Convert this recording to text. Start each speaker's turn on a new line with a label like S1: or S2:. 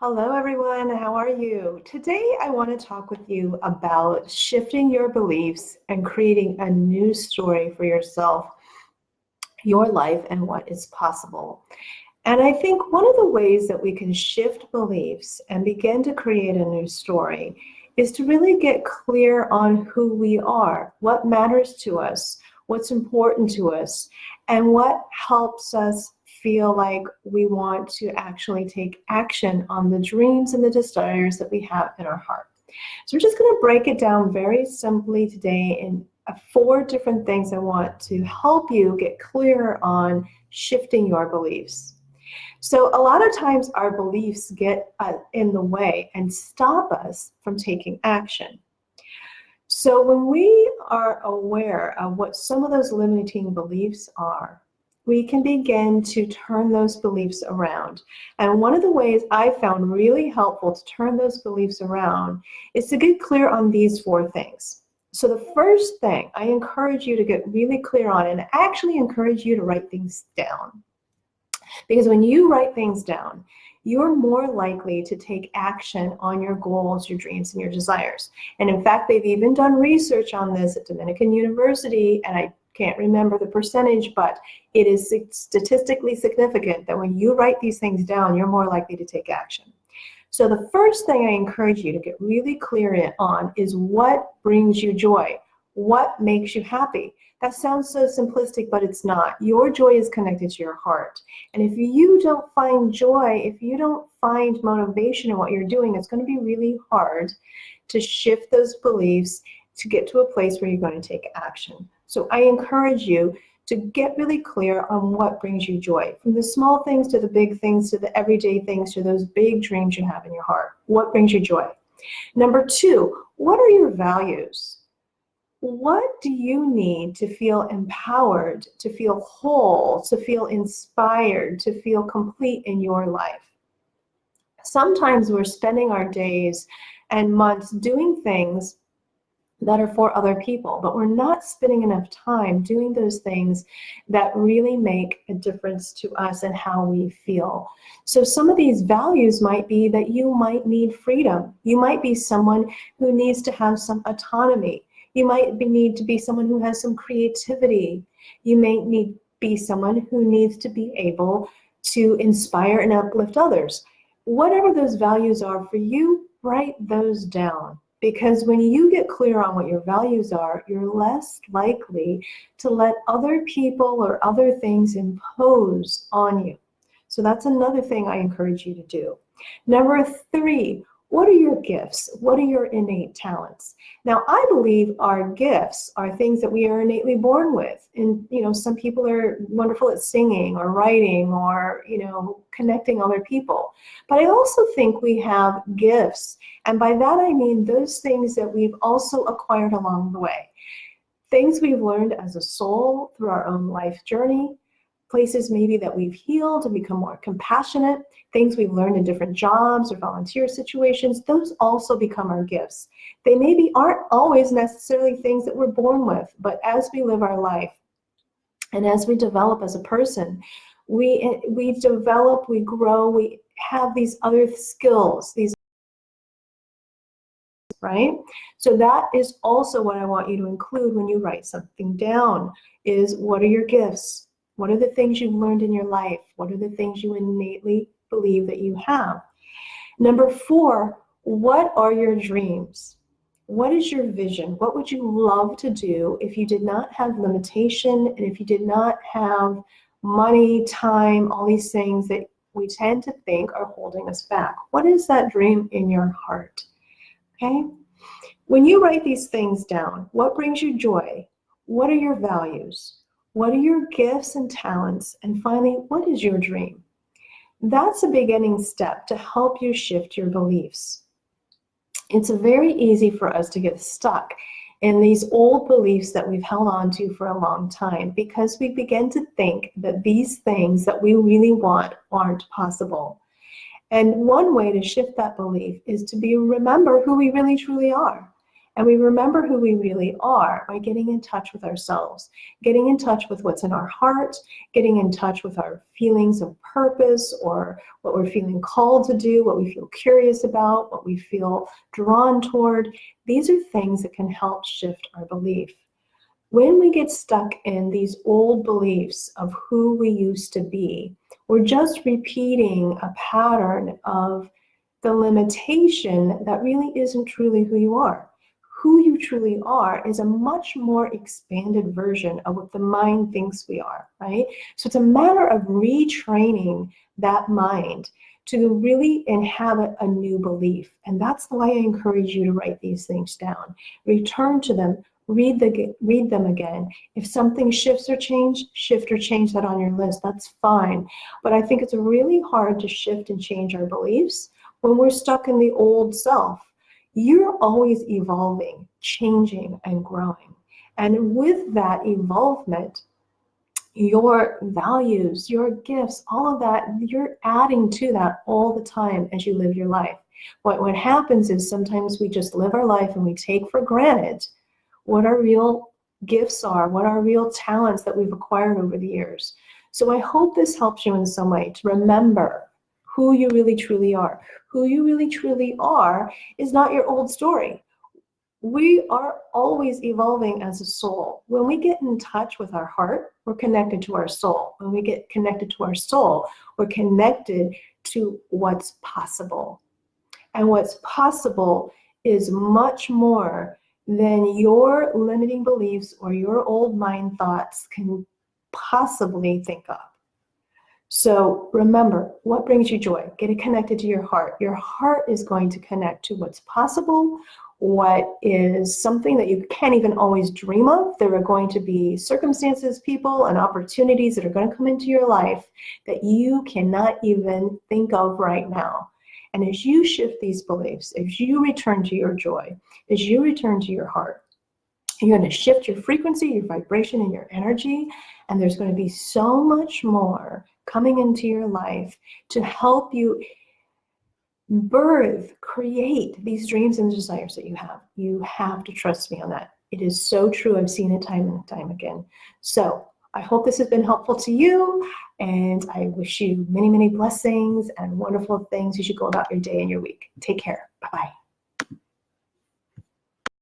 S1: Hello, everyone. How are you? Today, I want to talk with you about shifting your beliefs and creating a new story for yourself, your life, and what is possible. And I think one of the ways that we can shift beliefs and begin to create a new story is to really get clear on who we are, what matters to us, what's important to us, and what helps us feel like we want to actually take action on the dreams and the desires that we have in our heart. So we're just going to break it down very simply today in 4 different things I want to help you get clear on shifting your beliefs. So a lot of times our beliefs get in the way and stop us from taking action. So when we are aware of what some of those limiting beliefs are, we can begin to turn those beliefs around. And one of the ways I found really helpful to turn those beliefs around is to get clear on these 4 things. So the first thing I encourage you to get really clear on, and I actually encourage you to write things down. Because when you write things down, you're more likely to take action on your goals, your dreams, and your desires. And in fact, they've even done research on this at Dominican University, and I can't remember the percentage, but it is statistically significant that when you write these things down, you're more likely to take action. So the first thing I encourage you to get really clear on is what brings you joy, what makes you happy. That sounds so simplistic, but it's not. Your joy is connected to your heart. And if you don't find joy, if you don't find motivation in what you're doing, it's going to be really hard to shift those beliefs to get to a place where you're going to take action. So I encourage you to get really clear on what brings you joy, from the small things to the big things to the everyday things to those big dreams you have in your heart. What brings you joy? Number 2, what are your values? What do you need to feel empowered, to feel whole, to feel inspired, to feel complete in your life? Sometimes we're spending our days and months doing things that are for other people, but we're not spending enough time doing those things that really make a difference to us and how we feel. So some of these values might be that you might need freedom. You might be someone who needs to have some autonomy. You might need to be someone who has some creativity. You may be someone who needs to be able to inspire and uplift others. Whatever those values are for you, write those down. Because when you get clear on what your values are, you're less likely to let other people or other things impose on you. So that's another thing I encourage you to do. Number 3, what are your gifts? What are your innate talents? Now, I believe our gifts are things that we are innately born with. And, some people are wonderful at singing or writing or, connecting other people. But I also think we have gifts. And by that, I mean those things that we've also acquired along the way. Things we've learned as a soul through our own life journey, places maybe that we've healed and become more compassionate, things we've learned in different jobs or volunteer situations, those also become our gifts. They maybe aren't always necessarily things that we're born with, but as we live our life and as we develop as a person, we develop, we grow, we have these other skills, right? So that is also what I want you to include when you write something down, is what are your gifts? What are the things you've learned in your life? What are the things you innately believe that you have? Number 4, what are your dreams? What is your vision? What would you love to do if you did not have limitation and if you did not have money, time, all these things that we tend to think are holding us back? What is that dream in your heart? Okay? When you write these things down, what brings you joy? What are your values? What are your gifts and talents? And finally, what is your dream? That's a beginning step to help you shift your beliefs. It's very easy for us to get stuck in these old beliefs that we've held on to for a long time because we begin to think that these things that we really want aren't possible. And one way to shift that belief is to remember who we really truly are. And we remember who we really are by getting in touch with ourselves, getting in touch with what's in our heart, getting in touch with our feelings of purpose or what we're feeling called to do, what we feel curious about, what we feel drawn toward. These are things that can help shift our belief. When we get stuck in these old beliefs of who we used to be, we're just repeating a pattern of the limitation that really isn't truly who you are. Who you truly are is a much more expanded version of what the mind thinks we are, right? So it's a matter of retraining that mind to really inhabit a new belief. And that's why I encourage you to write these things down. Return to them, read them again. If something shifts or change, shift or change that on your list. That's fine. But I think it's really hard to shift and change our beliefs when we're stuck in the old self. You're always evolving, changing, and growing. And with that evolvement, your values, your gifts, all of that, you're adding to that all the time as you live your life. What happens is sometimes we just live our life and we take for granted what our real gifts are, what our real talents that we've acquired over the years. So I hope this helps you in some way to remember who you really truly are. Who you really truly are is not your old story. We are always evolving as a soul. When we get in touch with our heart, we're connected to our soul. When we get connected to our soul, we're connected to what's possible. And what's possible is much more than your limiting beliefs or your old mind thoughts can possibly think of. So remember, what brings you joy? Get it connected to your heart. Your heart is going to connect to what's possible, what is something that you can't even always dream of. There are going to be circumstances, people, and opportunities that are going to come into your life that you cannot even think of right now. And as you shift these beliefs, as you return to your joy, as you return to your heart, you're going to shift your frequency, your vibration, and your energy. And there's going to be so much more coming into your life to help you birth, create these dreams and desires that you have. You have to trust me on that. It is so true. I've seen it time and time again. So I hope this has been helpful to you. And I wish you many, many blessings and wonderful things as you go about your day and your week. Take care. Bye-bye.